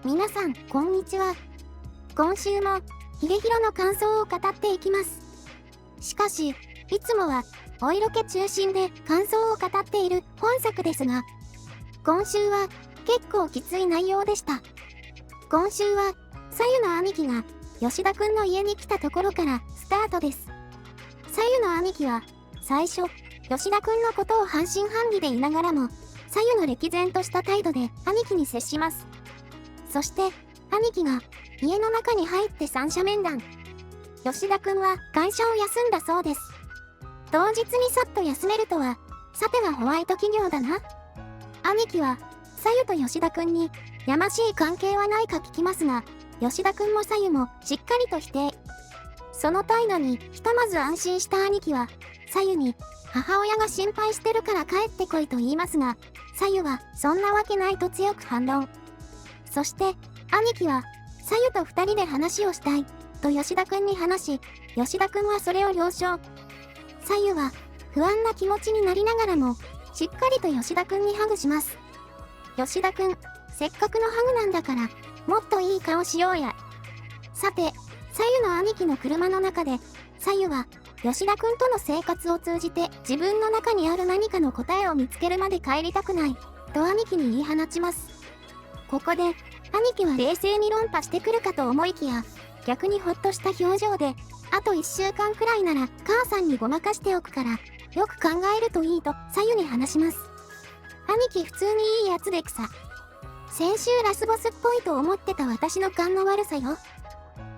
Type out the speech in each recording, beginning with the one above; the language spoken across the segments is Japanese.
皆さん、こんにちは。今週も、ヒゲヒロの感想を語っていきます。しかし、いつもは、お色気中心で感想を語っている本作ですが、今週は、結構きつい内容でした。今週は、さゆの兄貴が、吉田くんの家に来たところからスタートです。さゆの兄貴は、最初、吉田くんのことを半信半疑でいながらも、さゆの歴然とした態度で兄貴に接します。そして、兄貴が家の中に入って三者面談。吉田くんは会社を休んだそうです。当日にさっと休めるとは、さてはホワイト企業だな。兄貴は、さゆと吉田くんに、やましい関係はないか聞きますが、吉田くんもさゆもしっかりと否定。その態度にひとまず安心した兄貴は、さゆに、母親が心配してるから帰ってこいと言いますが、さゆはそんなわけないと強く反論。そして、兄貴は、さゆと二人で話をしたい、と吉田くんに話し、吉田くんはそれを了承。さゆは、不安な気持ちになりながらも、しっかりと吉田くんにハグします。吉田くん、せっかくのハグなんだから、もっといい顔しようや。さて、さゆの兄貴の車の中で、さゆは、吉田くんとの生活を通じて自分の中にある何かの答えを見つけるまで帰りたくない、と兄貴に言い放ちます。ここで、兄貴は冷静に論破してくるかと思いきや、逆にほっとした表情で、あと1週間くらいなら母さんにごまかしておくから、よく考えるといいとさゆに話します。兄貴普通にいいやつで草。先週ラスボスっぽいと思ってた私の勘の悪さよ。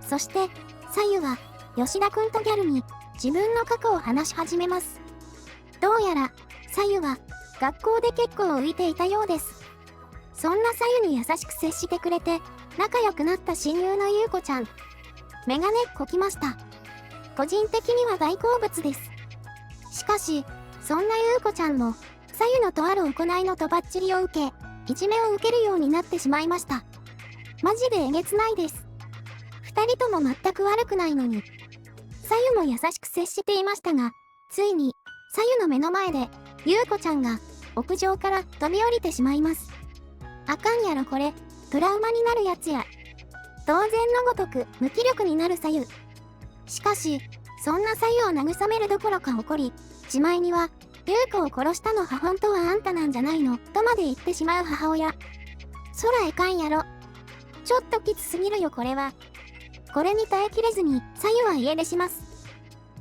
そして、さゆは、吉田くんとギャルに、自分の過去を話し始めます。どうやら、さゆは、学校で結構浮いていたようです。そんなさゆに優しく接してくれて、仲良くなった親友のゆうこちゃん。メガネっこきました。個人的には大好物です。しかし、そんなゆうこちゃんも、さゆのとある行いのとばっちりを受け、いじめを受けるようになってしまいました。マジでえげつないです。二人とも全く悪くないのに。さゆも優しく接していましたが、ついに、さゆの目の前で、ゆうこちゃんが、屋上から飛び降りてしまいます。あかんやろこれ、トラウマになるやつや。当然のごとく、無気力になるさゆ。しかし、そんなさゆを慰めるどころか怒り、しまいには、ゆうこを殺したのは本当はあんたなんじゃないの、とまで言ってしまう母親。そらえかんやろ。ちょっときつすぎるよこれは。これに耐えきれずに、さゆは家出します。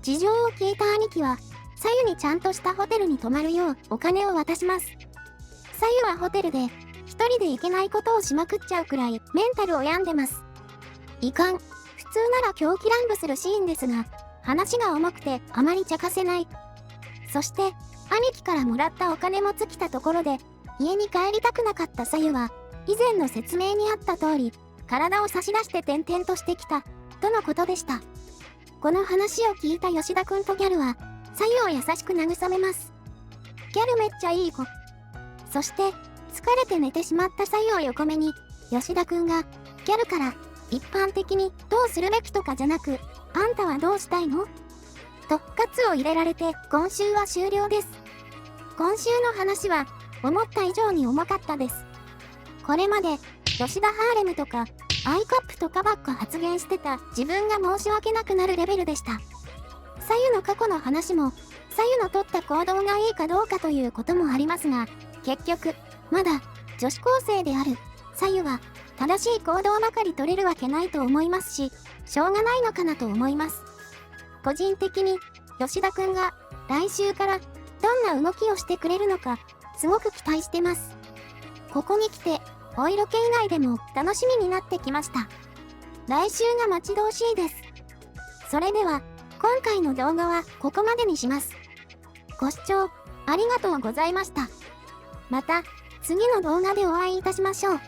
事情を聞いた兄貴は、さゆにちゃんとしたホテルに泊まるようお金を渡します。さゆはホテルで、一人で行けないことをしまくっちゃうくらいメンタルを病んでます。いかん。普通なら狂気乱舞するシーンですが、話が重くてあまり茶化せない。そして、兄貴からもらったお金も尽きたところで、家に帰りたくなかったさゆは、以前の説明にあった通り、体を差し出して転々としてきた、とのことでした。この話を聞いた吉田くんとギャルは、さゆを優しく慰めます。ギャルめっちゃいい子。そして、疲れて寝てしまったさゆを横目に、吉田くんが、ギャルから、一般的にどうするべきとかじゃなく、あんたはどうしたいの？と、喝を入れられて、今週は終了です。今週の話は、思った以上に重かったです。これまで、吉田ハーレムとか、アイカップとかばっか発言してた自分が申し訳なくなるレベルでした。さゆの過去の話も、さゆの取った行動がいいかどうかということもありますが、結局、まだ女子高生であるさゆは正しい行動ばかり取れるわけないと思いますし、しょうがないのかなと思います。個人的に吉田くんが来週からどんな動きをしてくれるのか、すごく期待してます。ここに来て、お色気以外でも楽しみになってきました。来週が待ち遠しいです。それでは、今回の動画はここまでにします。ご視聴ありがとうございました。また次の動画でお会いいたしましょう。